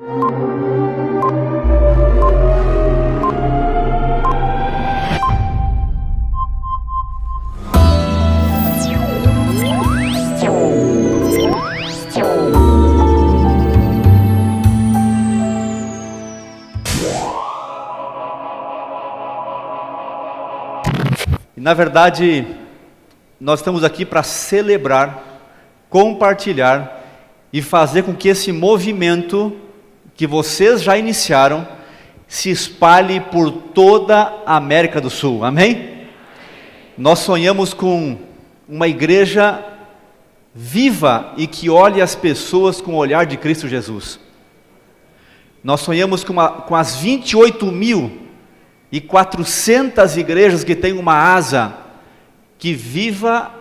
Na verdade, nós estamos aqui para celebrar, compartilhar e fazer com que esse movimento que vocês já iniciaram se espalhe por toda a América do Sul, amém? Nós sonhamos com uma igreja viva e que olhe as pessoas com o olhar de Cristo Jesus. Nós sonhamos com as 28.400 igrejas que têm uma asa que viva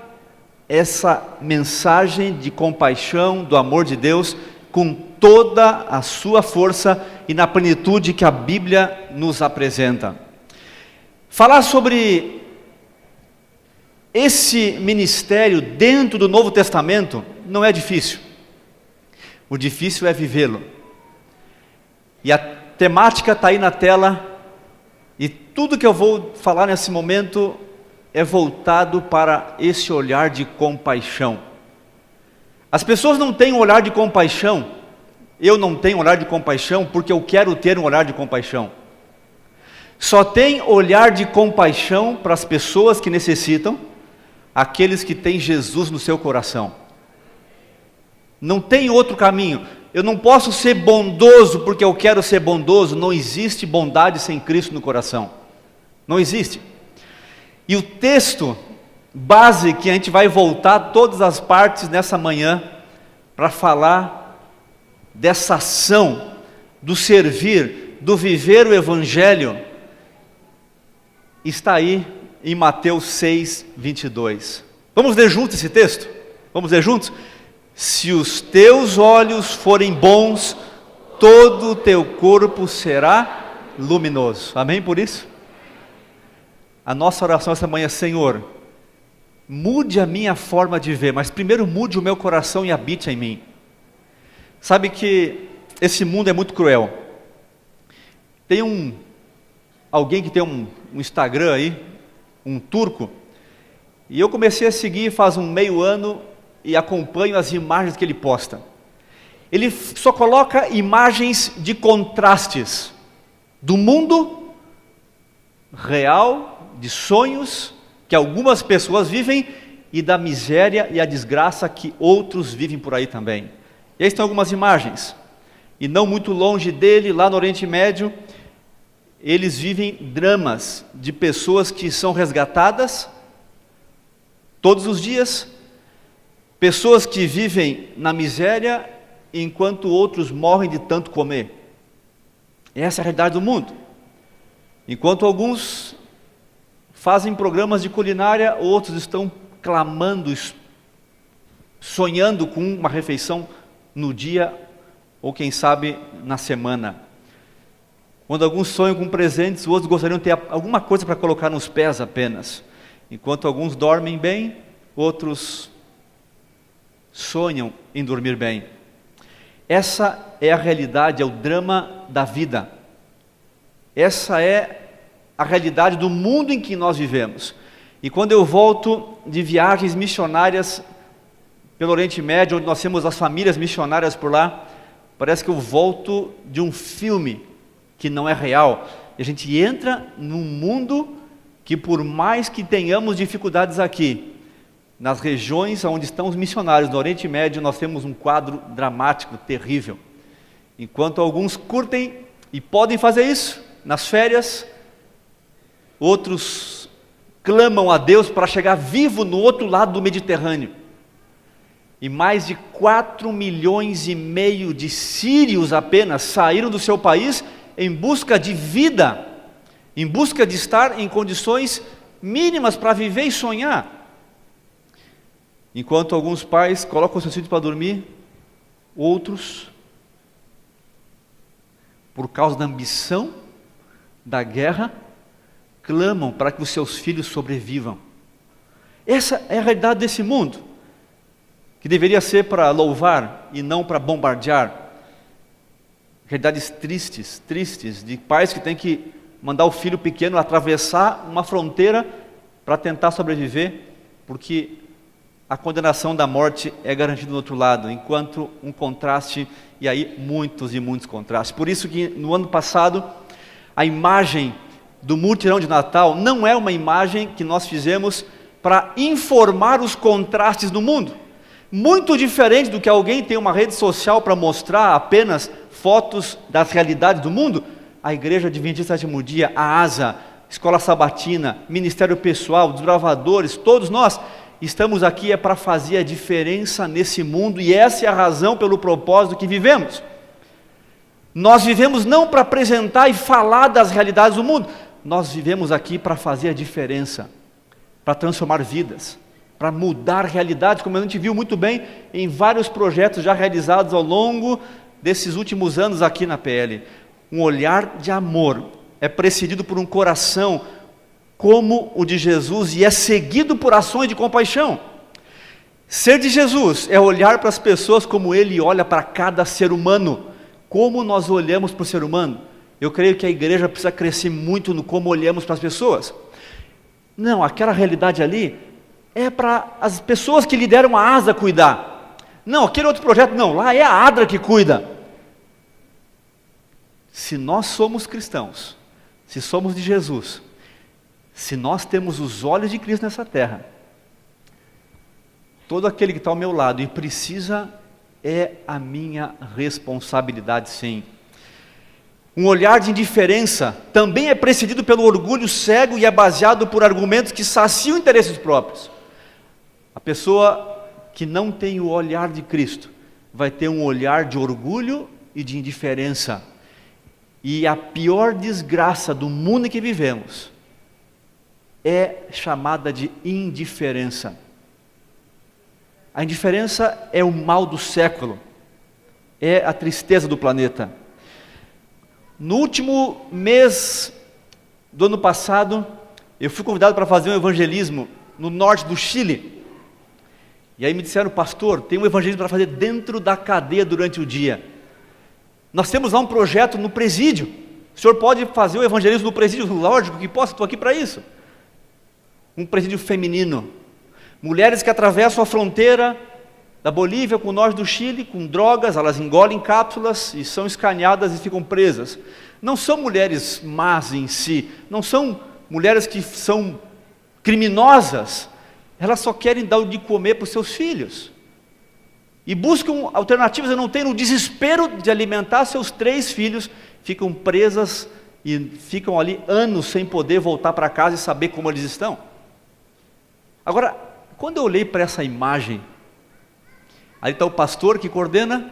essa mensagem de compaixão, do amor de Deus, com toda a sua força e na plenitude que a Bíblia nos apresenta. Falar sobre esse ministério dentro do Novo Testamento não é difícil. O difícil é vivê-lo. E a temática está aí na tela, e tudo que eu vou falar nesse momento é voltado para esse olhar de compaixão. As pessoas não têm um olhar de compaixão, eu não tenho um olhar de compaixão porque eu quero ter um olhar de compaixão. Só tem olhar de compaixão para as pessoas que necessitam, aqueles que têm Jesus no seu coração. Não tem outro caminho. Eu não posso ser bondoso porque eu quero ser bondoso. Não existe bondade sem Cristo no coração. Não existe. E o texto base que a gente vai voltar todas as partes nessa manhã para falar dessa ação, do servir, do viver o Evangelho, está aí em Mateus 6, 22. Vamos ler juntos esse texto? Vamos ler juntos? Se os teus olhos forem bons, todo o teu corpo será luminoso. Amém por isso? A nossa oração essa manhã, Senhor, mude a minha forma de ver, mas primeiro mude o meu coração e habite em mim. Sabe que esse mundo é muito cruel. Tem alguém que tem um Instagram aí, um turco, e eu comecei a seguir faz um meio ano e acompanho as imagens que ele posta. Ele só coloca imagens de contrastes do mundo real, de sonhos que algumas pessoas vivem e da miséria e a desgraça que outros vivem por aí também. E aí estão algumas imagens, e não muito longe dele, lá no Oriente Médio, eles vivem dramas de pessoas que são resgatadas todos os dias, pessoas que vivem na miséria enquanto outros morrem de tanto comer. Essa é a realidade do mundo. Enquanto alguns fazem programas de culinária, outros estão clamando, sonhando com uma refeição no dia, ou quem sabe na semana. Quando alguns sonham com presentes, outros gostariam de ter alguma coisa para colocar nos pés apenas. Enquanto alguns dormem bem, outros sonham em dormir bem. Essa é a realidade, é o drama da vida. Essa é a realidade do mundo em que nós vivemos. E quando eu volto de viagens missionárias pelo Oriente Médio, onde nós temos as famílias missionárias por lá, parece que eu volto de um filme que não é real. E a gente entra num mundo que, por mais que tenhamos dificuldades aqui, nas regiões onde estão os missionários no Oriente Médio, nós temos um quadro dramático, terrível. Enquanto alguns curtem e podem fazer isso nas férias, outros clamam a Deus para chegar vivo no outro lado do Mediterrâneo. E mais de 4,5 milhões de sírios apenas saíram do seu país em busca de vida, em busca de estar em condições mínimas para viver e sonhar. Enquanto alguns pais colocam seus filhos para dormir, outros, por causa da ambição, da guerra, clamam para que os seus filhos sobrevivam. Essa é a realidade desse mundo, que deveria ser para louvar e não para bombardear. realidades tristes, de pais que têm que mandar o filho pequeno atravessar uma fronteira para tentar sobreviver, porque a condenação da morte é garantida do outro lado, enquanto um contraste, e aí muitos e muitos contrastes. Por isso que no ano passado, a imagem do mutirão de Natal não é uma imagem que nós fizemos para informar os contrastes do mundo. Muito diferente do que alguém tem uma rede social para mostrar apenas fotos das realidades do mundo, a Igreja Adventista do Sétimo Dia, a ASA, Escola Sabatina, Ministério Pessoal, Desbravadores, todos nós estamos aqui para fazer a diferença nesse mundo, e essa é a razão pelo propósito que vivemos. Nós vivemos não para apresentar e falar das realidades do mundo, nós vivemos aqui para fazer a diferença, para transformar vidas, para mudar realidades, como a gente viu muito bem em vários projetos já realizados ao longo desses últimos anos aqui na PL. Um olhar de amor é precedido por um coração como o de Jesus e é seguido por ações de compaixão. Ser de Jesus é olhar para as pessoas como Ele olha para cada ser humano. Como nós olhamos para o ser humano? Eu creio que a igreja precisa crescer muito no como olhamos para as pessoas. Não, aquela realidade ali é para as pessoas que lideram a ASA cuidar. Não, aquele outro projeto não, lá é a ADRA que cuida. Se nós somos cristãos, se somos de Jesus, se nós temos os olhos de Cristo nessa terra, todo aquele que está ao meu lado e precisa, é a minha responsabilidade, sim. Um olhar de indiferença também é precedido pelo orgulho cego e é baseado por argumentos que saciam interesses próprios. A pessoa que não tem o olhar de Cristo vai ter um olhar de orgulho e de indiferença. E a pior desgraça do mundo em que vivemos é chamada de indiferença. A indiferença é o mal do século, é a tristeza do planeta. No último mês do ano passado, eu fui convidado para fazer um evangelismo no norte do Chile. E aí me disseram, pastor, tem um evangelismo para fazer dentro da cadeia durante o dia. Nós temos lá um projeto no presídio. O senhor pode fazer o evangelismo no presídio? Lógico que posso, estou aqui para isso. Um presídio feminino. Mulheres que atravessam a fronteira da Bolívia com o norte do Chile, com drogas, elas engolem cápsulas e são escaneadas e ficam presas. Não são mulheres más em si, não são mulheres que são criminosas, elas só querem dar o de comer para os seus filhos. E buscam alternativas, e não têm, no desespero de alimentar seus 3 filhos, ficam presas e ficam ali anos sem poder voltar para casa e saber como eles estão. Agora, quando eu olhei para essa imagem, aí está o pastor que coordena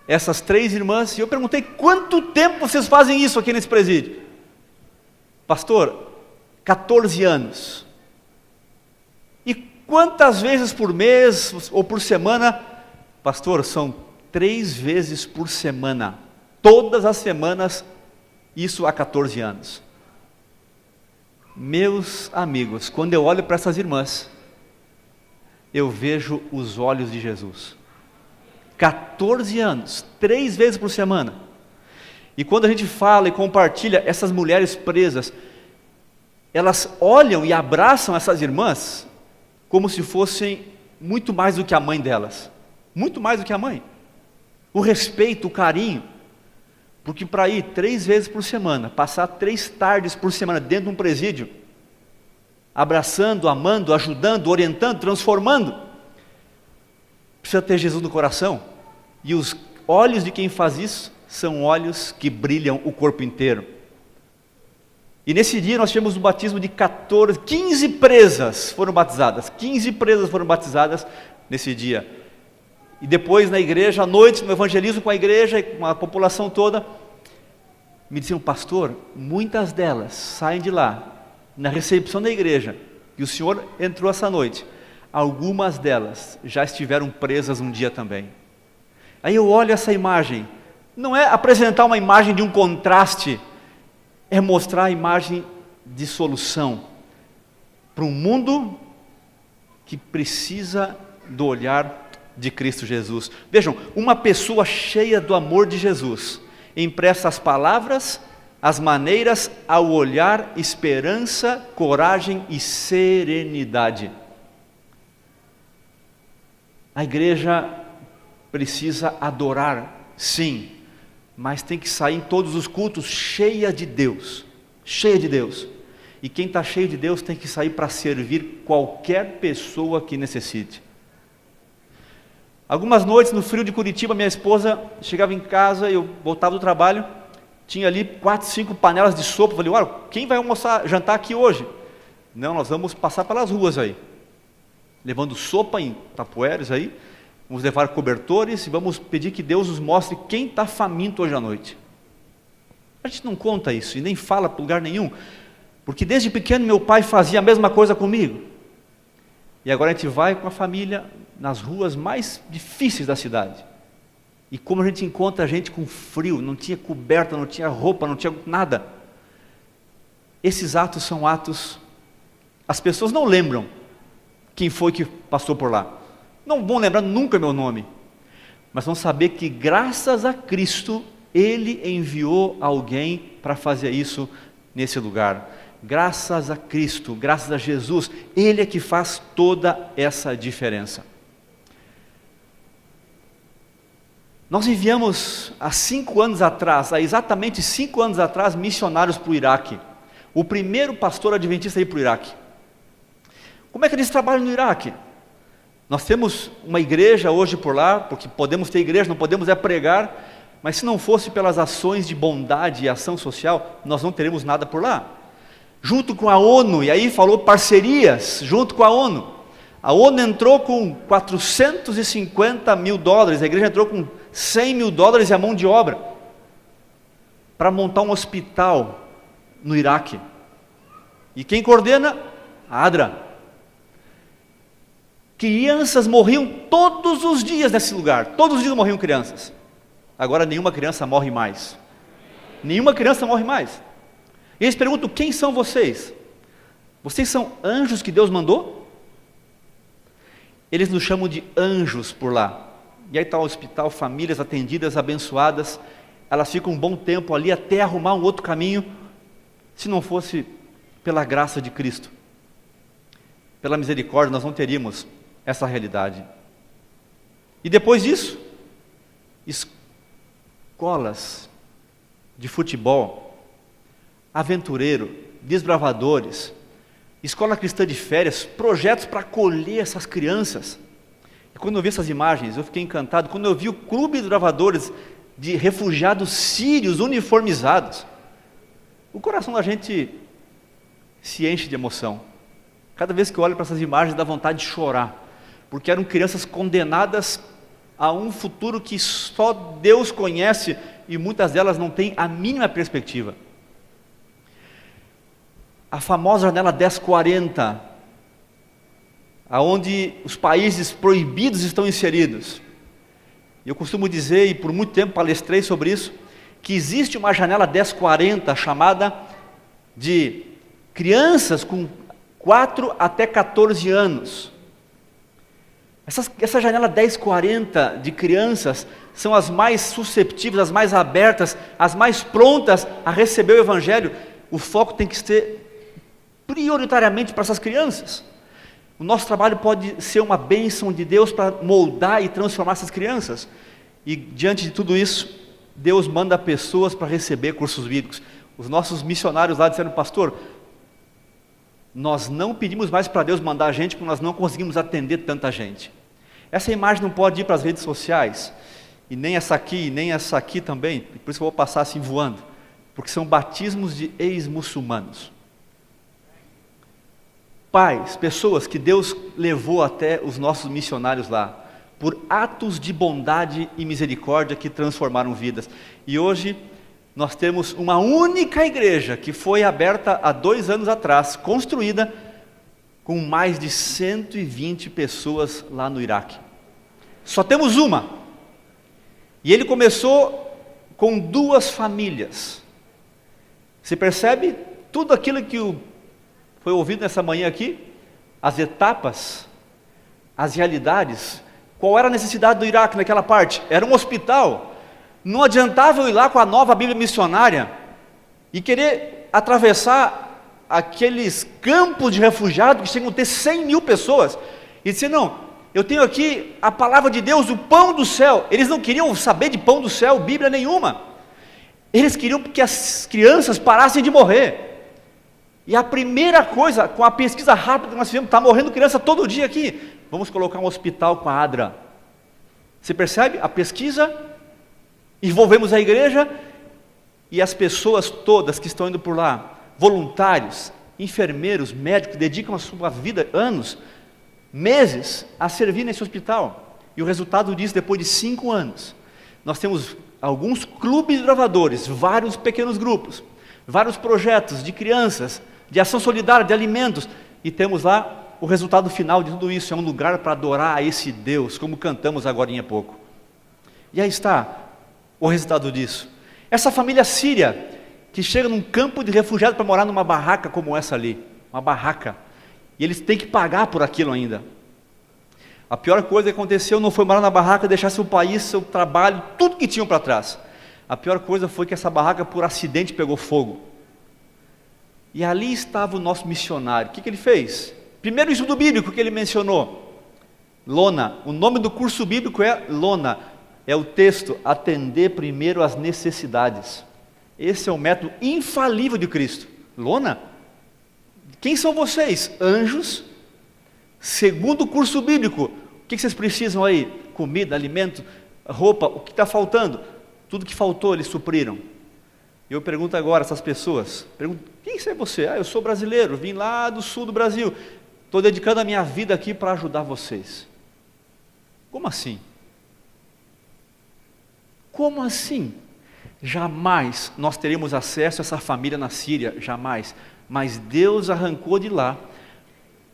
essas 3 irmãs, e eu perguntei, quanto tempo vocês fazem isso aqui nesse presídio? Pastor, 14 anos. E quantas vezes por mês ou por semana? Pastor, são 3 vezes por semana, todas as semanas, isso há 14 anos. Meus amigos, quando eu olho para essas irmãs, eu vejo os olhos de Jesus. 14 anos, 3 vezes por semana. E quando a gente fala e compartilha essas mulheres presas, elas olham e abraçam essas irmãs como se fossem muito mais do que a mãe delas. Muito mais do que a mãe. O respeito, o carinho. Porque para ir 3 vezes por semana, passar 3 tardes por semana dentro de um presídio, abraçando, amando, ajudando, orientando, transformando, precisa ter Jesus no coração. E os olhos de quem faz isso são olhos que brilham o corpo inteiro. E nesse dia nós tivemos o batismo de 15 presas foram batizadas. 15 presas foram batizadas nesse dia. E depois na igreja, à noite, no evangelismo com a igreja e com a população toda, me diziam, pastor, muitas delas saem de lá, na recepção da igreja, e o senhor entrou essa noite, algumas delas já estiveram presas um dia também. Aí eu olho essa imagem, não é apresentar uma imagem de um contraste, é mostrar a imagem de solução, para um mundo que precisa do olhar de Cristo Jesus. Vejam, uma pessoa cheia do amor de Jesus empresta as palavras, as maneiras, ao olhar, esperança, coragem e serenidade. A igreja precisa adorar, sim, mas tem que sair em todos os cultos cheia de Deus, cheia de Deus. E quem está cheio de Deus tem que sair para servir qualquer pessoa que necessite. Algumas noites no frio de Curitiba, minha esposa chegava em casa, eu voltava do trabalho, tinha ali 4, 5 panelas de sopa. Eu falei, olha, quem vai jantar aqui hoje? Não, nós vamos passar pelas ruas aí, levando sopa em tapoeiras aí, vamos levar cobertores e vamos pedir que Deus nos mostre quem está faminto hoje à noite. A gente não conta isso e nem fala para lugar nenhum, porque desde pequeno meu pai fazia a mesma coisa comigo. E agora a gente vai com a família nas ruas mais difíceis da cidade. E como a gente encontra a gente com frio, não tinha coberta, não tinha roupa, não tinha nada. Esses atos são atos, as pessoas não lembram quem foi que passou por lá. Não vão lembrar nunca meu nome, mas vão saber que graças a Cristo, Ele enviou alguém para fazer isso nesse lugar. Graças a Cristo, graças a Jesus, Ele é que faz toda essa diferença. Nós enviamos há 5 anos atrás, há exatamente 5 anos atrás, missionários para o Iraque. O primeiro pastor adventista a ir para o Iraque. Como é que eles trabalham no Iraque? Nós temos uma igreja hoje por lá, porque podemos ter igreja, não podemos pregar, mas se não fosse pelas ações de bondade e ação social, nós não teremos nada por lá. Junto com a ONU, e aí falou parcerias, junto com a ONU. A ONU entrou com 450 mil dólares, a igreja entrou com 100 mil dólares e a mão de obra, para montar um hospital no Iraque. E quem coordena? A ADRA. Crianças morriam todos os dias nesse lugar, todos os dias morriam crianças. Agora nenhuma criança morre mais. Nenhuma criança morre mais. E eles perguntam, quem são vocês? Vocês são anjos que Deus mandou? Eles nos chamam de anjos por lá. E aí está o hospital, famílias atendidas, abençoadas. Elas ficam um bom tempo ali até arrumar um outro caminho, se não fosse pela graça de Cristo. Pela misericórdia, nós não teríamos essa realidade. E depois disso, escolas de futebol, aventureiro, desbravadores, escola cristã de férias, projetos para acolher essas crianças. E quando eu vi essas imagens, eu fiquei encantado. Quando eu vi o clube de desbravadores de refugiados sírios uniformizados, o coração da gente se enche de emoção. Cada vez que eu olho para essas imagens, dá vontade de chorar, porque eram crianças condenadas a um futuro que só Deus conhece, e muitas delas não têm a mínima perspectiva. A famosa janela 1040, aonde os países proibidos estão inseridos. Eu costumo dizer, e por muito tempo palestrei sobre isso, que existe uma janela 1040 chamada de crianças com 4 até 14 anos. Essa janela 1040 de crianças são as mais susceptíveis, as mais abertas, as mais prontas a receber o Evangelho. O foco tem que ser prioritariamente para essas crianças. O nosso trabalho pode ser uma bênção de Deus para moldar e transformar essas crianças. E diante de tudo isso, Deus manda pessoas para receber cursos bíblicos. Os nossos missionários lá disseram, pastor, nós não pedimos mais para Deus mandar a gente, porque nós não conseguimos atender tanta gente. Essa imagem não pode ir para as redes sociais, e nem essa aqui também, por isso que eu vou passar assim voando, porque são batismos de ex-muçulmanos. Pais, pessoas que Deus levou até os nossos missionários lá, por atos de bondade e misericórdia que transformaram vidas. E hoje nós temos uma única igreja que foi aberta há 2 anos atrás, construída com mais de 120 pessoas lá no Iraque. Só temos uma. E ele começou com 2 famílias. Você percebe tudo aquilo que foi ouvido nessa manhã aqui? As etapas, as realidades. Qual era a necessidade do Iraque naquela parte? Era um hospital. Não adiantava eu ir lá com a nova Bíblia missionária e querer atravessar aqueles campos de refugiados que chegam a ter 100 mil pessoas e dizer, não, eu tenho aqui a palavra de Deus, o pão do céu. Eles não queriam saber de pão do céu, Bíblia nenhuma. Eles queriam que as crianças parassem de morrer. E a primeira coisa, com a pesquisa rápida que nós fizemos, está morrendo criança todo dia aqui. Vamos colocar um hospital com a ADRA. Você percebe? A pesquisa, envolvemos a igreja e as pessoas todas que estão indo por lá, voluntários, enfermeiros, médicos, dedicam a sua vida, anos, meses, a servir nesse hospital. E o resultado disso, depois de 5 anos, nós temos alguns clubes de gravadores, vários pequenos grupos, vários projetos de crianças, de ação solidária, de alimentos, e temos lá o resultado final de tudo isso. É um lugar para adorar a esse Deus, como cantamos agora há pouco. E aí está o resultado disso. Essa família síria, que chega num campo de refugiados para morar numa barraca como essa ali, uma barraca, e eles têm que pagar por aquilo ainda. A pior coisa que aconteceu não foi morar na barraca, deixar seu país, seu trabalho, tudo que tinham para trás. A pior coisa foi que essa barraca, por acidente, pegou fogo. E ali estava o nosso missionário. O que ele fez? Primeiro estudo bíblico que ele mencionou, Lona. O nome do curso bíblico é Lona. É o texto, atender primeiro às necessidades. Esse é o método infalível de Cristo. Lona? Quem são vocês? Anjos. Segundo o curso bíblico, o que vocês precisam aí? Comida, alimento, roupa, o que está faltando? Tudo que faltou eles supriram. Eu pergunto agora a essas pessoas, quem é você? Eu sou brasileiro, vim lá do sul do Brasil, estou dedicando a minha vida aqui para ajudar vocês. Como assim? Como assim? Jamais nós teremos acesso a essa família na Síria, jamais. Mas Deus arrancou de lá,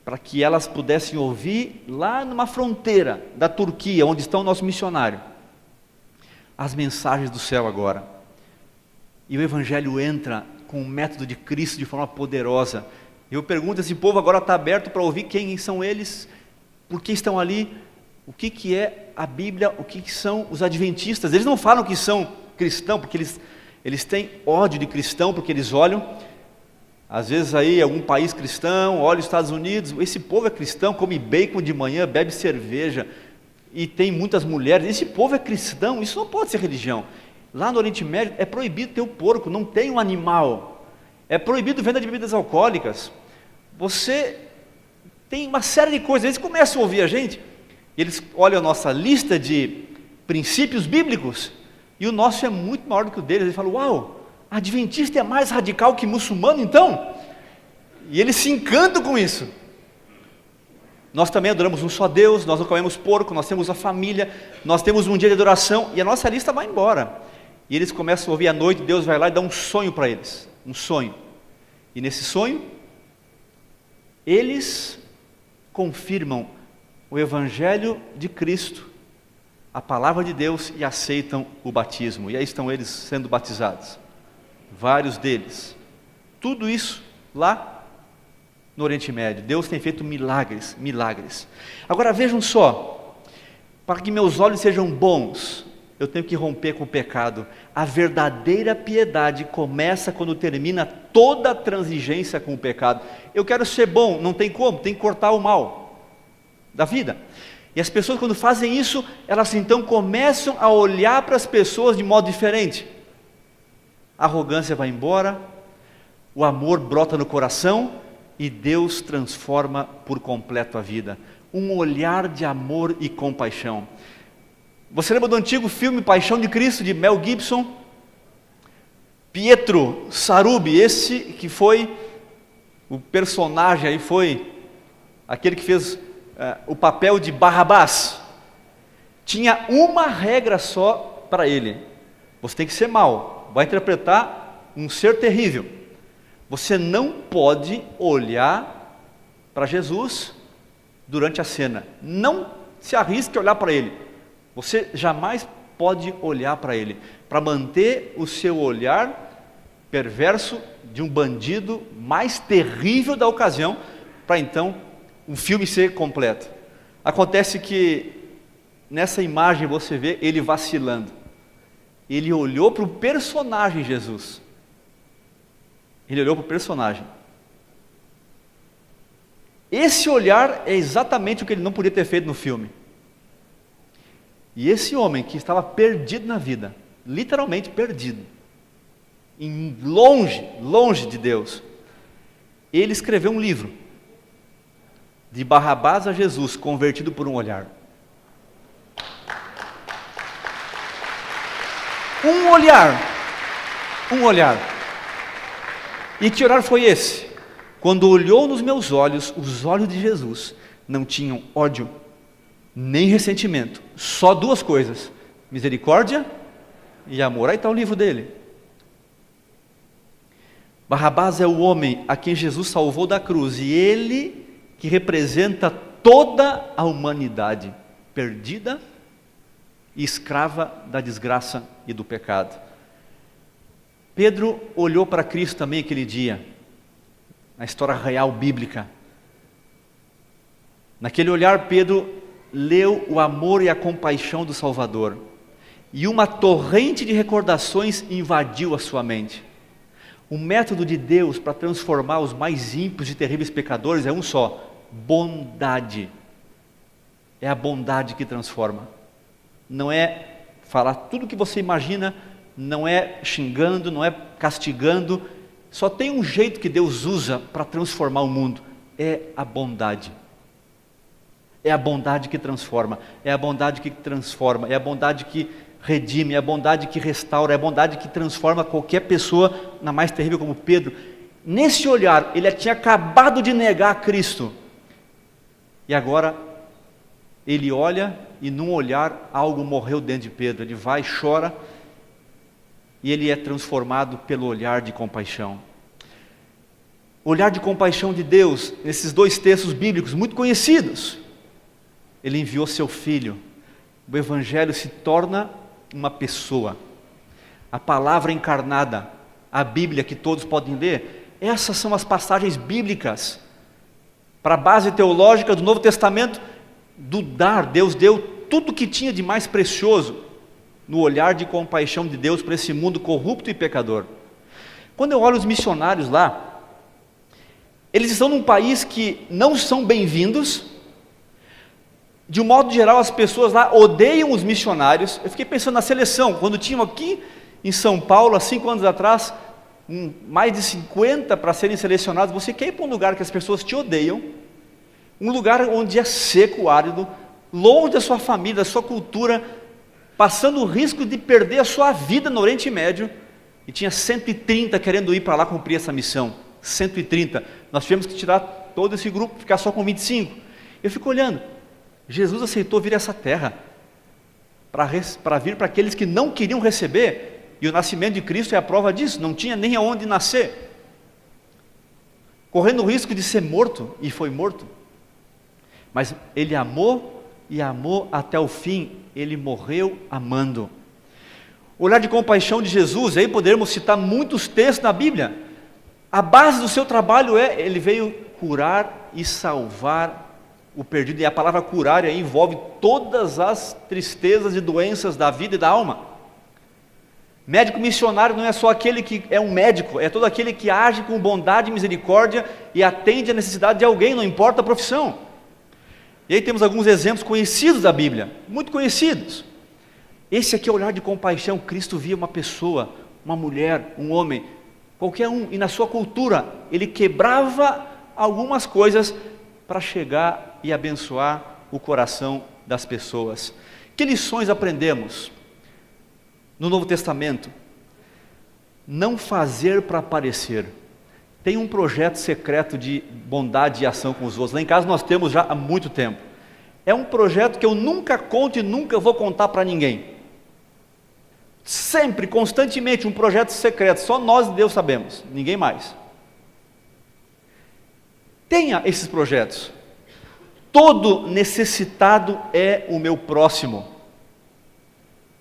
para que elas pudessem ouvir lá numa fronteira da Turquia, onde está o nosso missionário, as mensagens do céu agora. E o Evangelho entra com o método de Cristo de forma poderosa. Eu pergunto, esse povo agora está aberto para ouvir quem são eles, por que estão ali, o que é a Bíblia, o que são os adventistas. Eles não falam que são cristãos, porque eles têm ódio de cristão, porque eles olham, às vezes aí algum país cristão, olha os Estados Unidos, esse povo é cristão, come bacon de manhã, bebe cerveja, e tem muitas mulheres, esse povo é cristão, isso não pode ser religião. Lá no Oriente Médio é proibido ter o porco, não tem um animal, é proibido venda de bebidas alcoólicas, você tem uma série de coisas. Eles começam a ouvir a gente, eles olham a nossa lista de princípios bíblicos, e o nosso é muito maior do que o deles. Eles falam, uau, adventista é mais radical que muçulmano então? E eles se encantam com isso. Nós também adoramos um só Deus, nós não comemos porco, nós temos a família, nós temos um dia de adoração, e a nossa lista vai embora. E eles começam a ouvir à noite, Deus vai lá e dá um sonho para eles, um sonho. E nesse sonho, eles confirmam o Evangelho de Cristo, a palavra de Deus, e aceitam o batismo. E aí estão eles sendo batizados, vários deles. Tudo isso lá no Oriente Médio. Deus tem feito milagres, milagres. Agora vejam só, para que meus olhos sejam bons, eu tenho que romper com o pecado. A verdadeira piedade começa quando termina toda a transigência com o pecado. Eu quero ser bom, não tem como, tem que cortar o mal da vida. E as pessoas, quando fazem isso, elas então começam a olhar para as pessoas de modo diferente. A arrogância vai embora, o amor brota no coração e Deus transforma por completo a vida. Um olhar de amor e compaixão. Você lembra do antigo filme Paixão de Cristo, de Mel Gibson? Pietro Sarubi, esse que foi o personagem, aí foi aquele que fez o papel de Barrabás. Tinha uma regra só para ele: você tem que ser mau, vai interpretar um ser terrível. Você não pode olhar para Jesus durante a cena, não se arrisque a olhar para ele. Você jamais pode olhar para ele, para manter o seu olhar perverso de um bandido mais terrível da ocasião, para então um filme ser completo. Acontece que nessa imagem você vê ele vacilando. Ele olhou para o personagem Jesus. Ele olhou para o personagem. Esse olhar é exatamente o que ele não podia ter feito no filme. E esse homem que estava perdido na vida, literalmente perdido, longe de Deus, ele escreveu um livro, de Barrabás a Jesus, convertido por um olhar. Um olhar. E que olhar foi esse? Quando olhou nos meus olhos, os olhos de Jesus não tinham ódio, nem ressentimento, só duas coisas: misericórdia e amor. Aí está o livro dele. Barrabás é o homem a quem Jesus salvou da cruz, e ele que representa toda a humanidade perdida e escrava da desgraça e do pecado. Pedro olhou para Cristo também aquele dia, na história real bíblica. Naquele olhar, Pedro leu o amor e a compaixão do Salvador, e uma torrente de recordações invadiu a sua mente. O método de Deus para transformar os mais ímpios e terríveis pecadores é um só: bondade. É a bondade que transforma. Não é falar tudo o que você imagina, não é xingando, não é castigando. Só tem um jeito que Deus usa para transformar o mundo: é a bondade. É a bondade que transforma, é a bondade que transforma, é a bondade que redime, é a bondade que restaura, é a bondade que transforma qualquer pessoa na mais terrível, como Pedro. Nesse olhar, ele tinha acabado de negar a Cristo, e agora ele olha, e num olhar algo morreu dentro de Pedro. Ele vai, chora, e ele é transformado pelo olhar de compaixão. O olhar de compaixão de Deus, nesses dois textos bíblicos muito conhecidos: ele enviou seu Filho. O Evangelho se torna uma pessoa, a palavra encarnada, a Bíblia que todos podem ler. Essas são as passagens bíblicas para a base teológica do Novo Testamento, do dar. Deus deu tudo o que tinha de mais precioso no olhar de compaixão de Deus para esse mundo corrupto e pecador. Quando eu olho os missionários lá, eles estão num país que não são bem-vindos. De um modo geral, as pessoas lá odeiam os missionários. Eu fiquei pensando na seleção, quando tinham aqui em São Paulo, há 5 anos atrás, mais de 50 para serem selecionados. Você quer ir para um lugar que as pessoas te odeiam, um lugar onde é seco, árido, longe da sua família, da sua cultura, passando o risco de perder a sua vida no Oriente Médio, e tinha 130 querendo ir para lá cumprir essa missão. 130. Nós tivemos que tirar todo esse grupo, ficar só com 25. Eu fico olhando. Jesus aceitou vir a essa terra para vir para aqueles que não queriam receber, e o nascimento de Cristo é a prova disso. Não tinha nem aonde nascer, correndo o risco de ser morto, e foi morto. Mas ele amou, e amou até o fim. Ele morreu amando. O olhar de compaixão de Jesus, aí podemos citar muitos textos na Bíblia. A base do seu trabalho ele veio curar e salvar o perdido. E a palavra curar aí envolve todas as tristezas e doenças da vida e da alma. Médico missionário não é só aquele que é um médico, é todo aquele que age com bondade e misericórdia e atende a necessidade de alguém, não importa a profissão. E aí temos alguns exemplos conhecidos da Bíblia, muito conhecidos. Esse aqui é o olhar de compaixão. Cristo via uma pessoa, uma mulher, um homem, qualquer um, e na sua cultura ele quebrava algumas coisas para chegar e abençoar o coração das pessoas. Que lições aprendemos no Novo Testamento? Não fazer para aparecer. Tem um projeto secreto de bondade e ação com os outros. Lá em casa nós temos já há muito tempo. É um projeto que eu nunca conto e nunca vou contar para ninguém. Sempre, constantemente, um projeto secreto. Só nós e Deus sabemos, ninguém mais. Tenha esses projetos. Todo necessitado é o meu próximo.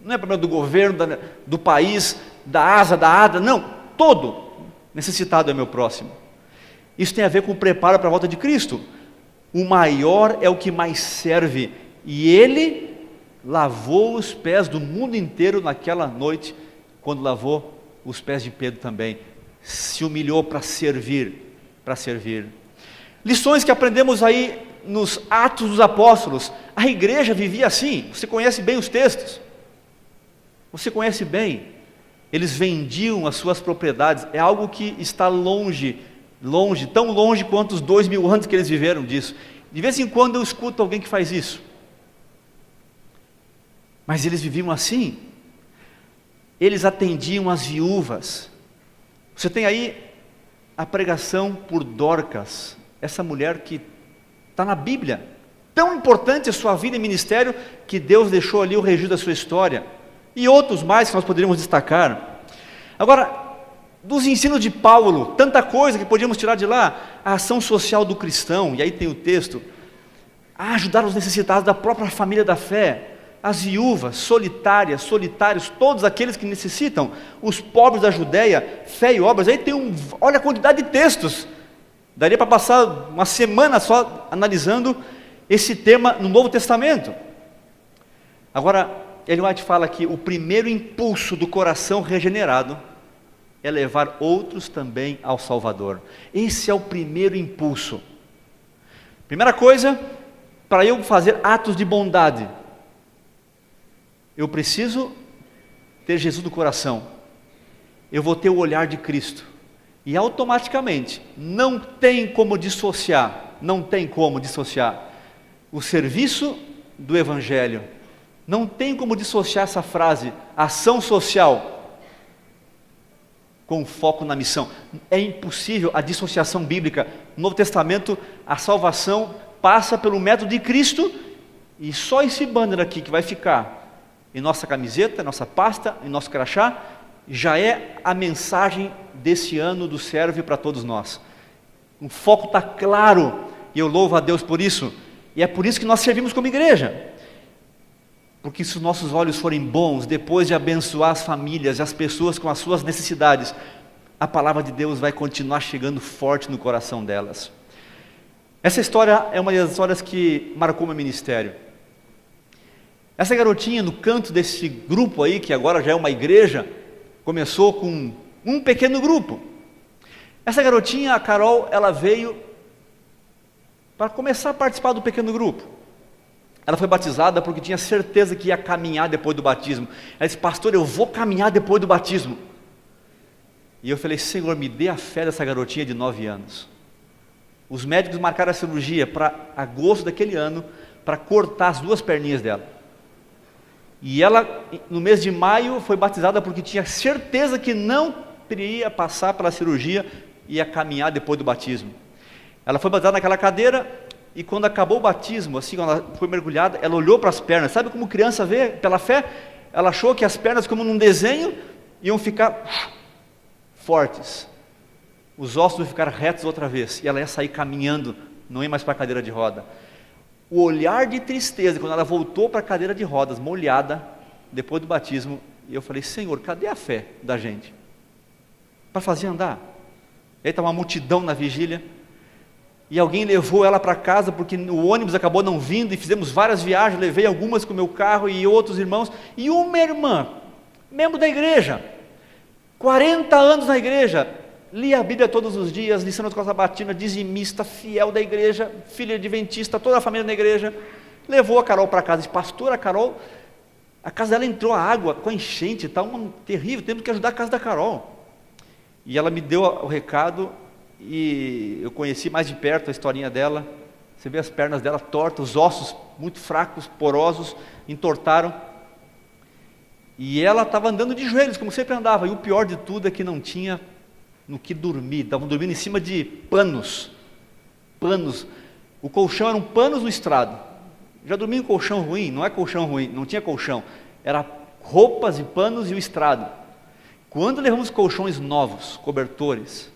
Não é problema do governo, do país, da ASA, da ADA, não. Todo necessitado é meu próximo. Isso tem a ver com o preparo para a volta de Cristo. O maior é o que mais serve, e ele lavou os pés do mundo inteiro naquela noite, quando lavou os pés de Pedro também. Se humilhou para servir, Lições que aprendemos aí nos Atos dos Apóstolos. A igreja vivia assim, você conhece bem os textos, você conhece bem. Eles vendiam as suas propriedades, é algo que está longe, tão longe quanto os 2000 anos que eles viveram disso. De vez em quando eu escuto alguém que faz isso, mas eles viviam assim. Eles atendiam as viúvas. Você tem aí a pregação por Dorcas, essa mulher que está na Bíblia, tão importante a sua vida e ministério, que Deus deixou ali o registro da sua história, e outros mais que nós poderíamos destacar. Agora, dos ensinos de Paulo, tanta coisa que podíamos tirar de lá. A ação social do cristão, e aí tem o texto, a ajudar os necessitados da própria família da fé, as viúvas, solitários, todos aqueles que necessitam, os pobres da Judéia, fé e obras. Aí tem olha a quantidade de textos, daria para passar uma semana só analisando esse tema no Novo Testamento. Agora, Ellen White fala que o primeiro impulso do coração regenerado é levar outros também ao Salvador. Esse é o primeiro impulso. Primeira coisa, para eu fazer atos de bondade, eu preciso ter Jesus no coração, eu vou ter o olhar de Cristo, e automaticamente, não tem como dissociar o serviço do Evangelho, não tem como dissociar essa frase, ação social, com foco na missão. É impossível a dissociação bíblica. No Novo Testamento, a salvação passa pelo método de Cristo, e só esse banner aqui que vai ficar em nossa camiseta, em nossa pasta, em nosso crachá, já é a mensagem desse ano do Serve para todos nós. O foco está claro, e eu louvo a Deus por isso, e é por isso que nós servimos como igreja, porque se os nossos olhos forem bons, depois de abençoar as famílias e as pessoas com as suas necessidades, a palavra de Deus vai continuar chegando forte no coração delas. Essa história é uma das histórias que marcou meu ministério. Essa garotinha no canto desse grupo aí, que agora já é uma igreja, começou com um pequeno grupo. Essa garotinha, a Carol, ela veio para começar a participar do pequeno grupo. Ela foi batizada porque tinha certeza que ia caminhar depois do batismo. Ela disse: pastor, eu vou caminhar depois do batismo. E eu falei: Senhor, me dê a fé dessa garotinha de 9 anos. Os médicos marcaram a cirurgia para agosto daquele ano, para cortar as 2 perninhas dela. E ela, no mês de maio, foi batizada porque tinha certeza que não iria passar pela cirurgia e ia caminhar depois do batismo. Ela foi batizada naquela cadeira, e quando acabou o batismo, assim, quando ela foi mergulhada, ela olhou para as pernas. Sabe como criança vê pela fé? Ela achou que as pernas, como num desenho, iam ficar fortes. Os ossos iam ficar retos outra vez, e ela ia sair caminhando, não ia mais para a cadeira de roda. O olhar de tristeza, quando ela voltou para a cadeira de rodas, molhada, depois do batismo, e eu falei: Senhor, cadê a fé da gente? Para fazer andar. Aí estava uma multidão na vigília, e alguém levou ela para casa, porque o ônibus acabou não vindo, e fizemos várias viagens, levei algumas com o meu carro e outros irmãos, e uma irmã, membro da igreja, 40 anos na igreja, lia a Bíblia todos os dias, lição de escola sabatina, dizimista, fiel da igreja, filha adventista, toda a família da igreja, levou a Carol para casa. Disse: pastor, a Carol, a casa dela entrou a água com a enchente, está terrível, temos que ajudar a casa da Carol. E ela me deu o recado, e eu conheci mais de perto a historinha dela. Você vê as pernas dela tortas, os ossos muito fracos, porosos, entortaram, e ela estava andando de joelhos, como sempre andava, e o pior de tudo é que não tinha no que dormir, estavam dormindo em cima de panos, o colchão eram panos no estrado. Já dormi em colchão ruim? Não é colchão ruim, não tinha colchão, era roupas e panos e o estrado. Quando levamos colchões novos, cobertores,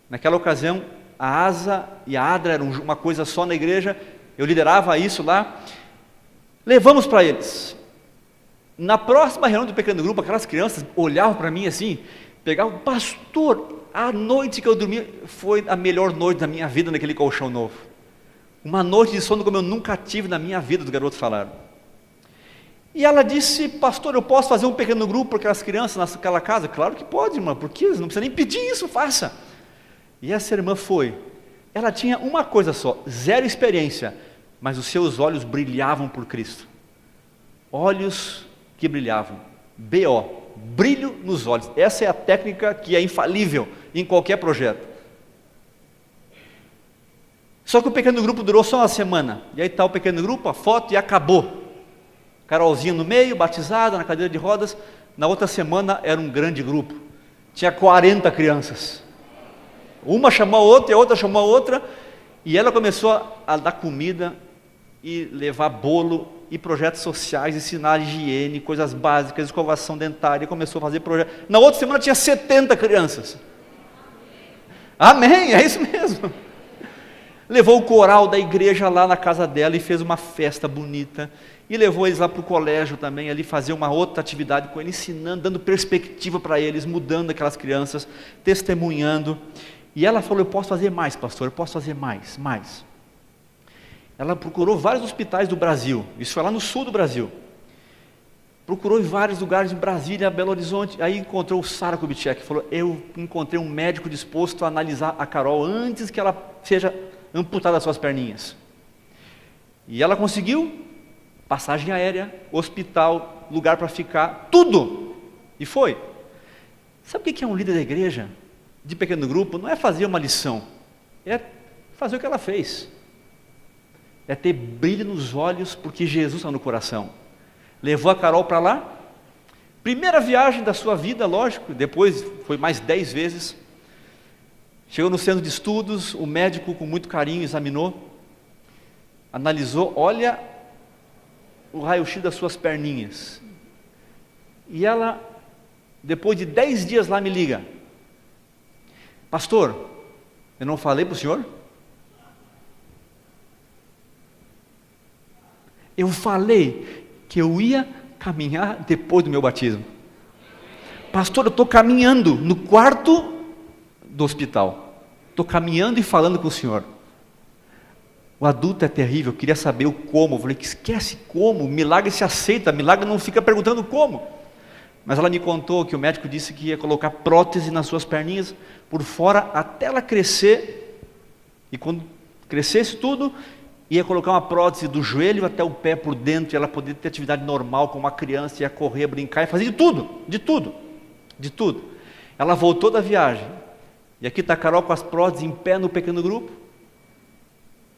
naquela ocasião a Asa e a Adra eram uma coisa só na igreja, eu liderava isso lá, levamos para eles. Na próxima reunião do pequeno grupo, aquelas crianças olhavam para mim assim, pegavam: pastor, a noite que eu dormi foi a melhor noite da minha vida naquele colchão novo. Uma noite de sono como eu nunca tive na minha vida, os garotos falaram. E ela disse: pastor, eu posso fazer um pequeno grupo para aquelas crianças naquela casa? Claro que pode, irmã, porque não precisa nem pedir isso, faça. E essa irmã foi. Ela tinha uma coisa só, zero experiência, mas os seus olhos brilhavam por Cristo. Olhos que brilhavam, B.O., brilho nos olhos. Essa é a técnica que é infalível em qualquer projeto. Só que o pequeno grupo durou só uma semana, e aí está o pequeno grupo, a foto, e acabou. Carolzinha no meio, batizada, na cadeira de rodas. Na outra semana era um grande grupo, tinha 40 crianças. Uma chamou a outra, e a outra chamou a outra, e ela começou a dar comida, e levar bolo, e projetos sociais, ensinar higiene, coisas básicas, escovação dentária, começou a fazer projetos. Na outra semana tinha 70 crianças. Amém, é isso mesmo. Levou o coral da igreja lá na casa dela e fez uma festa bonita, e levou eles lá para o colégio também, ali fazer uma outra atividade com eles, ensinando, dando perspectiva para eles, mudando aquelas crianças, testemunhando. E ela falou: eu posso fazer mais, pastor, eu posso fazer mais. Ela procurou vários hospitais do Brasil, isso foi lá no sul do Brasil, procurou em vários lugares, em Brasília, Belo Horizonte, aí encontrou o Sara Kubitschek, falou: eu encontrei um médico disposto a analisar a Carol antes que ela seja amputada das suas perninhas. E ela conseguiu passagem aérea, hospital, lugar para ficar, tudo, e foi. Sabe o que é um líder da igreja, de pequeno grupo? Não é fazer uma lição, é fazer o que ela fez, é ter brilho nos olhos, porque Jesus está no coração. Levou a Carol para lá, primeira viagem da sua vida, lógico, depois foi mais 10 vezes, chegou no centro de estudos, o médico com muito carinho examinou, analisou, olha o raio-x das suas perninhas, e ela, depois de 10 dias lá, me liga: pastor, eu não falei para o senhor? Eu falei que eu ia caminhar depois do meu batismo. Pastor, eu estou caminhando no quarto do hospital, estou caminhando e falando com o senhor. O adulto é terrível, eu queria saber o como. Eu falei: que esquece como, milagre se aceita, milagre não fica perguntando como. Mas ela me contou que o médico disse que ia colocar prótese nas suas perninhas por fora até ela crescer, e quando crescesse tudo, ia colocar uma prótese do joelho até o pé por dentro, e ela poder ter atividade normal como uma criança, ia correr, brincar, e fazer de tudo. Ela voltou da viagem, e aqui está a Carol com as próteses em pé no pequeno grupo,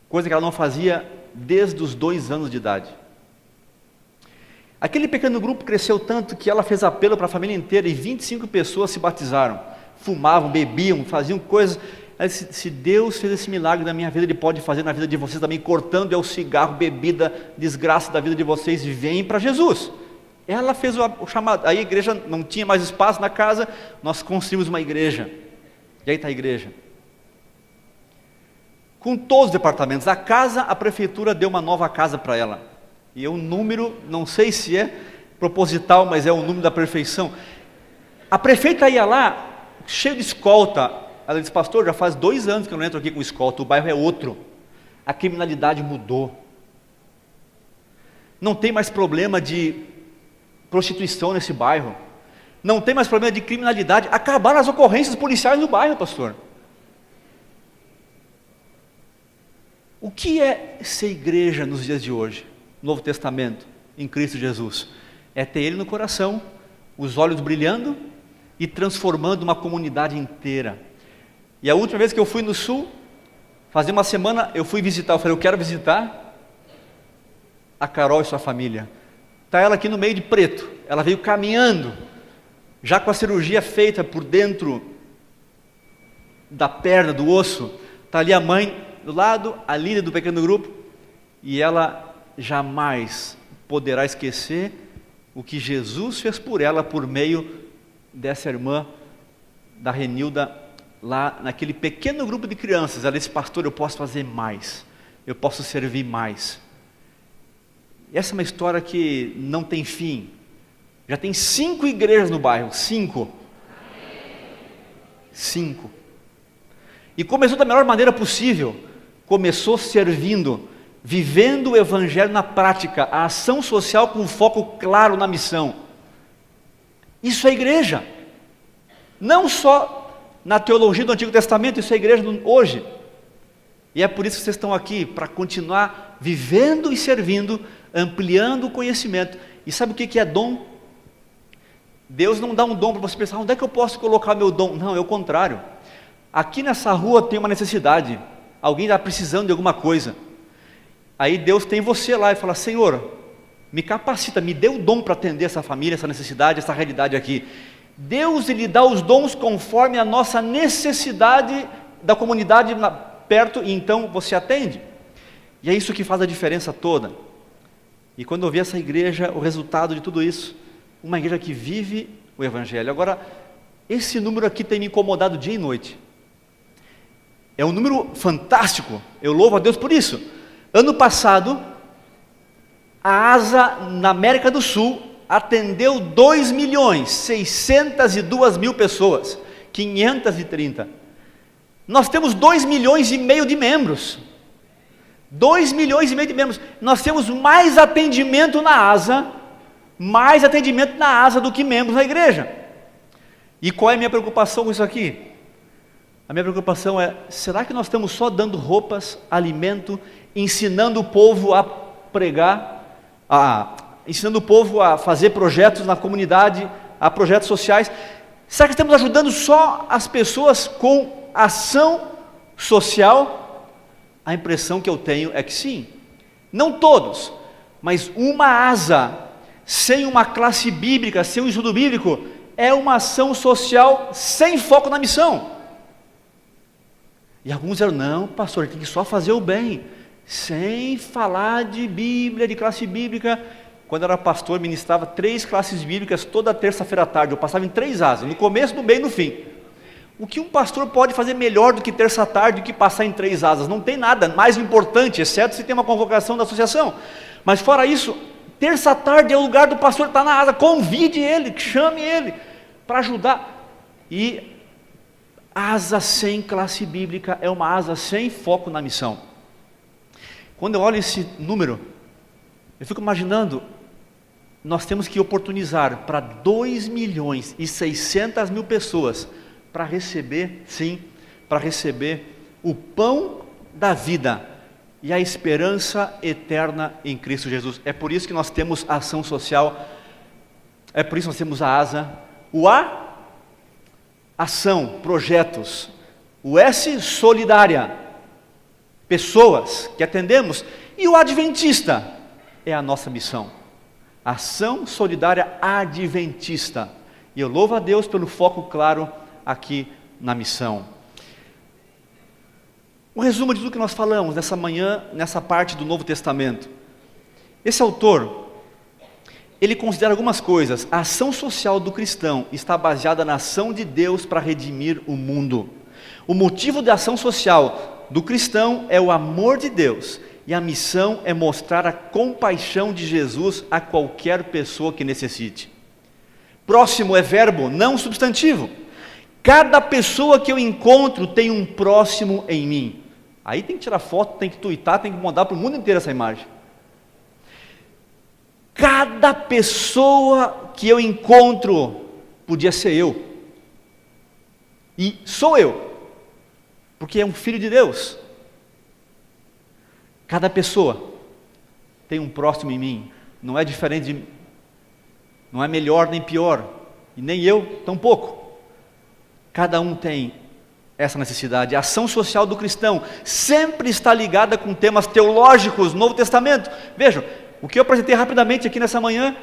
coisa que ela não fazia desde os 2 anos de idade. Aquele pequeno grupo cresceu tanto que ela fez apelo para a família inteira, e 25 pessoas se batizaram, fumavam, bebiam, faziam coisas. Ela disse: se Deus fez esse milagre na minha vida, Ele pode fazer na vida de vocês também, cortando o cigarro, bebida, desgraça da vida de vocês, e vem para Jesus. Ela fez o chamado. Aí a igreja não tinha mais espaço na casa, nós construímos uma igreja, e aí está a igreja, com todos os departamentos. A casa, a prefeitura deu uma nova casa para ela, e é um número, não sei se é proposital, mas é o número da perfeição. A prefeita ia lá, cheio de escolta. Ela disse: pastor, já faz 2 anos que eu não entro aqui com escolta, o bairro é outro, a criminalidade mudou, não tem mais problema de prostituição nesse bairro, não tem mais problema de criminalidade, acabaram as ocorrências policiais no bairro, pastor. O que é ser igreja nos dias de hoje, Novo Testamento, em Cristo Jesus? É ter Ele no coração, os olhos brilhando e transformando uma comunidade inteira. E a última vez que eu fui no sul, fazia uma semana, eu fui visitar, eu falei: eu quero visitar a Carol e sua família. Está ela aqui no meio de preto, ela veio caminhando, já com a cirurgia feita por dentro da perna, do osso. Está ali a mãe do lado, a líder do pequeno grupo, e ela jamais poderá esquecer o que Jesus fez por ela, por meio dessa irmã da Renilda, lá naquele pequeno grupo de crianças. Ela disse: pastor, eu posso fazer mais, eu posso servir mais. Essa é uma história que não tem fim. Já tem 5 igrejas no bairro, 5. E começou da melhor maneira possível. Começou servindo, vivendo o evangelho na prática, a ação social com foco claro na missão. Isso é igreja. Não só na teologia do Antigo Testamento, isso é igreja hoje. E é por isso que vocês estão aqui, para continuar vivendo e servindo, ampliando o conhecimento. E sabe o que é dom? Deus não dá um dom para você pensar, onde é que eu posso colocar meu dom? Não, é o contrário. Aqui nessa rua tem uma necessidade, alguém está precisando de alguma coisa. Aí Deus tem você lá e fala, Senhor, me capacita, me dê o dom para atender essa família, essa necessidade, essa realidade aqui. Deus, Ele dá os dons conforme a nossa necessidade da comunidade perto, e então você atende. E é isso que faz a diferença toda. E quando eu vi essa igreja, o resultado de tudo isso, uma igreja que vive o Evangelho. Agora, esse número aqui tem me incomodado dia e noite. É um número fantástico, eu louvo a Deus por isso. Ano passado, a ASA na América do Sul atendeu 2.602.000 pessoas, 530. Nós temos 2,5 milhões de membros. 2,5 milhões de membros. Nós temos mais atendimento na ASA do que membros na igreja. E qual é a minha preocupação com isso aqui? A minha preocupação é, será que nós estamos só dando roupas, alimento, ensinando o povo a pregar, ensinando o povo a fazer projetos na comunidade, a projetos sociais? Será que estamos ajudando só as pessoas com ação social? A impressão que eu tenho é que sim. Não todos, mas uma ASA, sem uma classe bíblica, sem um estudo bíblico, é uma ação social sem foco na missão. E alguns disseram, não, pastor, tem que só fazer o bem, sem falar de Bíblia, de classe bíblica. Quando eu era pastor, ministrava 3 classes bíblicas toda terça-feira à tarde. Eu passava em 3 asas, no começo, no meio e no fim. O que um pastor pode fazer melhor do que terça à tarde, do que passar em 3 asas? Não tem nada mais importante, exceto se tem uma convocação da associação. Mas fora isso, terça à tarde é o lugar do pastor estar na asa. Convide ele, chame ele para ajudar. E asa sem classe bíblica é uma asa sem foco na missão. Quando eu olho esse número, eu fico imaginando, nós temos que oportunizar para 2.600.000 pessoas para receber, sim, para receber o pão da vida e a esperança eterna em Cristo Jesus. É por isso que nós temos a ação social, é por isso que nós temos a asa, o A, ação, projetos, o S, solidária, pessoas que atendemos, e o adventista é a nossa missão, ação solidária adventista. E eu louvo a Deus pelo foco claro aqui na missão. Um resumo de tudo que nós falamos nessa manhã, nessa parte do Novo Testamento. Esse autor, ele considera algumas coisas. A ação social do cristão está baseada na ação de Deus para redimir o mundo. O motivo da ação social do cristão é o amor de Deus, e a missão é mostrar a compaixão de Jesus a qualquer pessoa que necessite. Próximo é verbo, não substantivo. Cada pessoa que eu encontro tem um próximo em mim. Aí tem que tirar foto, tem que tuitar, tem que mandar para o mundo inteiro essa imagem. Cada pessoa que eu encontro podia ser eu. E sou eu, porque é um filho de Deus. Cada pessoa tem um próximo em mim. Não é diferente de, não é melhor nem pior, e nem eu tampouco. Cada um tem essa necessidade. A ação social do cristão sempre está ligada com temas teológicos, Novo Testamento. Vejam, o que eu apresentei rapidamente aqui nessa manhã,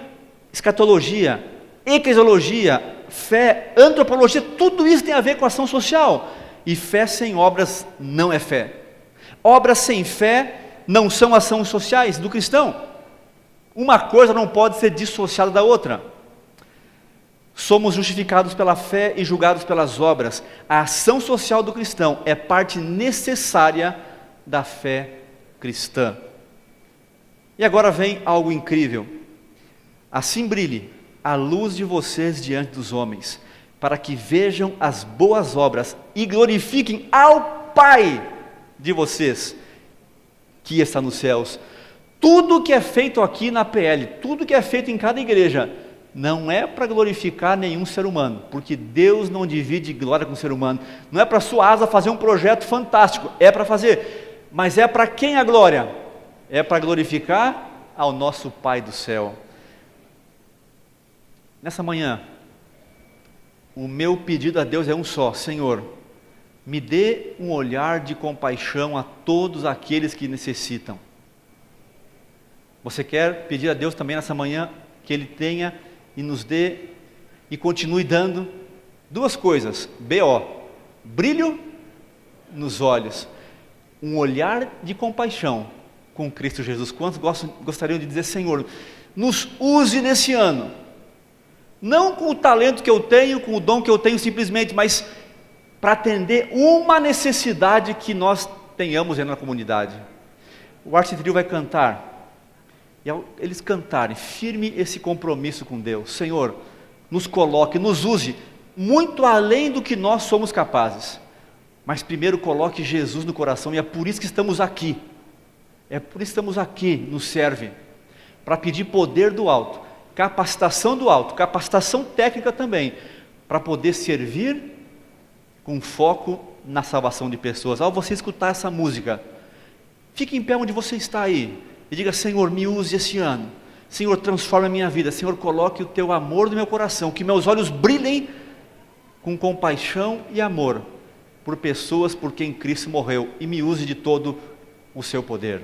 escatologia, eclesiologia, fé, antropologia, tudo isso tem a ver com ação social. E fé sem obras não é fé. Obras sem fé não são ações sociais do cristão. Uma coisa não pode ser dissociada da outra. Somos justificados pela fé e julgados pelas obras. A ação social do cristão é parte necessária da fé cristã. E agora vem algo incrível. Assim brilhe a luz de vocês diante dos homens, para que vejam as boas obras e glorifiquem ao Pai de vocês, que está nos céus. Tudo que é feito aqui na PL, tudo que é feito em cada igreja, não é para glorificar nenhum ser humano, porque Deus não divide glória com o ser humano. Não é para a sua asa fazer um projeto fantástico, é para fazer, mas é para quem a glória? É para glorificar ao nosso Pai do céu. Nessa manhã, o meu pedido a Deus é um só: Senhor, me dê um olhar de compaixão a todos aqueles que necessitam. Você quer pedir a Deus também nessa manhã que Ele tenha e nos dê e continue dando duas coisas: brilho nos olhos, um olhar de compaixão com Cristo Jesus. Quantos gostariam de dizer: Senhor, nos use nesse ano, não com o talento que eu tenho, com o dom que eu tenho simplesmente, mas para atender uma necessidade que nós tenhamos na comunidade. O Arte Trio vai cantar, e ao eles cantarem, firme esse compromisso com Deus: Senhor, nos coloque, nos use, muito além do que nós somos capazes, mas primeiro coloque Jesus no coração, e é por isso que estamos aqui, nos serve, para pedir poder do alto, capacitação do alto, capacitação técnica também, para poder servir com foco na salvação de pessoas. Ao você escutar essa música, fique em pé onde você está aí, e diga: Senhor, me use esse ano, Senhor, transforma a minha vida, Senhor, coloque o teu amor no meu coração, que meus olhos brilhem com compaixão e amor por pessoas por quem Cristo morreu, e me use de todo o seu poder.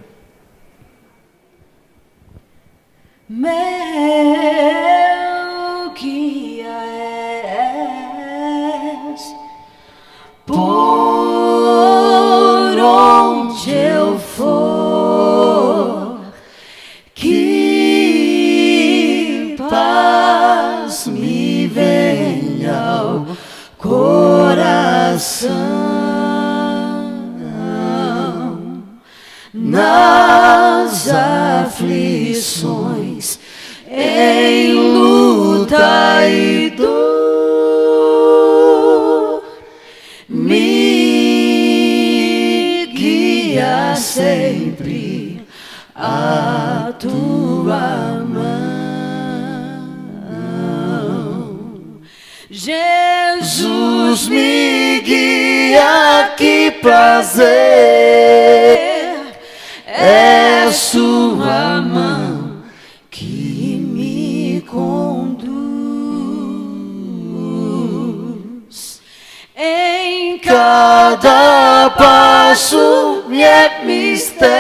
Meu guia és, por onde eu for, que paz me venha ao coração, nas aflições, em luta e dor, me guia sempre a tua mão. Jesus, me guia, que prazer é sua mão que me conduz. Em cada passo me é mistério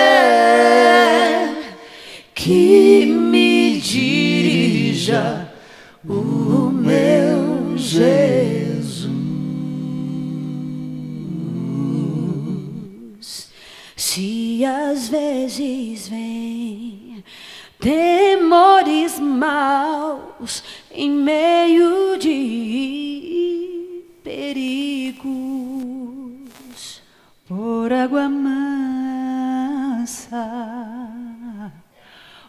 que me dirija o meu Jesus. Se às vezes vem temores maus em meio de perigos, por água mansa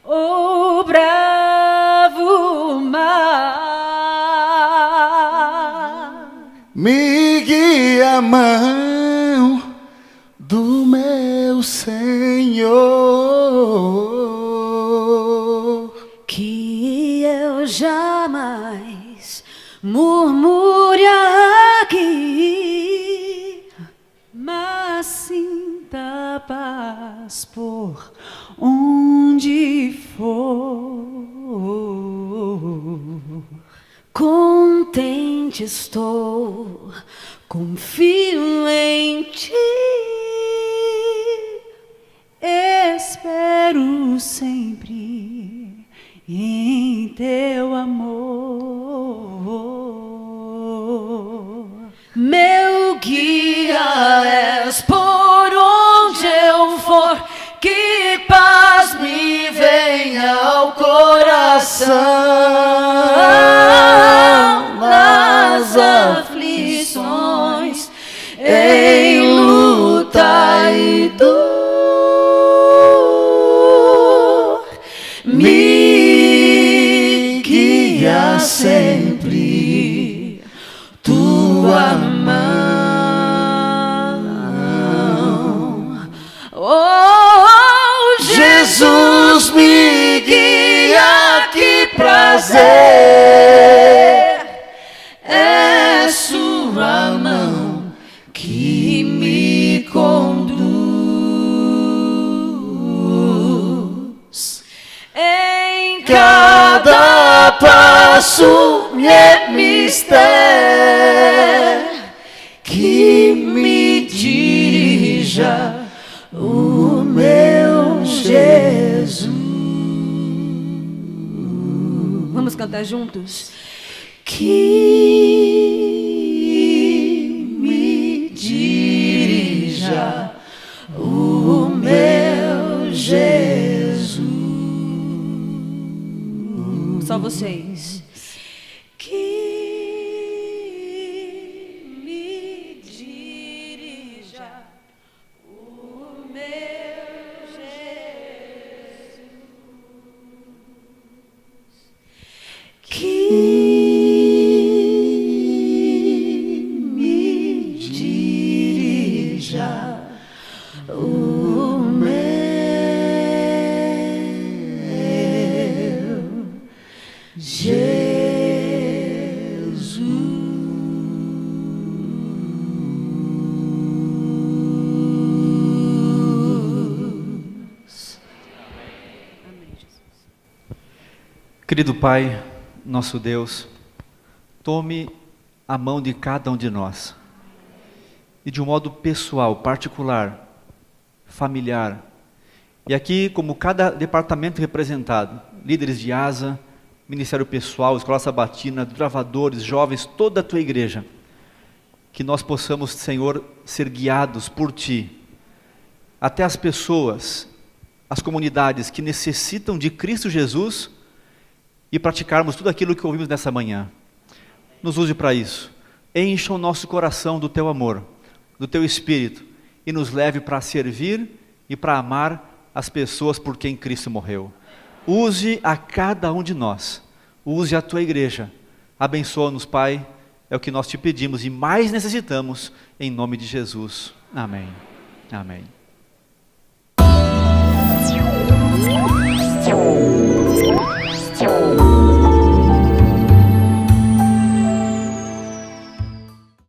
ou bravo mar, me guia a mão do meu Senhor, que eu jamais murmure aqui, mas sinta paz por onde for. Contente estou, confio em ti, espero sempre em teu amor. Meu guia és, por onde eu for, que paz me venha ao coração, nas aflições, em luta e dor, me guia sempre tua mão. Oh, fazer, é sua mão que me conduz. Em cada passo é mistério que me dirija o meu Jesus. Vamos cantar juntos? Que me dirija o meu Jesus. Só vocês. Que me dirija o meu Jesus. Que me dirija o meu Jesus. Querido Pai, nosso Deus, tome a mão de cada um de nós e de um modo pessoal, particular, familiar. E aqui, como cada departamento representado, líderes de asa, Ministério Pessoal, Escola Sabatina, gravadores, jovens, toda a Tua igreja, que nós possamos, Senhor, ser guiados por Ti, até as pessoas, as comunidades que necessitam de Cristo Jesus e praticarmos tudo aquilo que ouvimos nessa manhã. Nos use para isso. Encha o nosso coração do Teu amor, do Teu Espírito, e nos leve para servir e para amar as pessoas por quem Cristo morreu. Use a cada um de nós. Use a Tua igreja. Abençoa-nos, Pai. É o que nós Te pedimos e mais necessitamos, em nome de Jesus. Amém. Amém.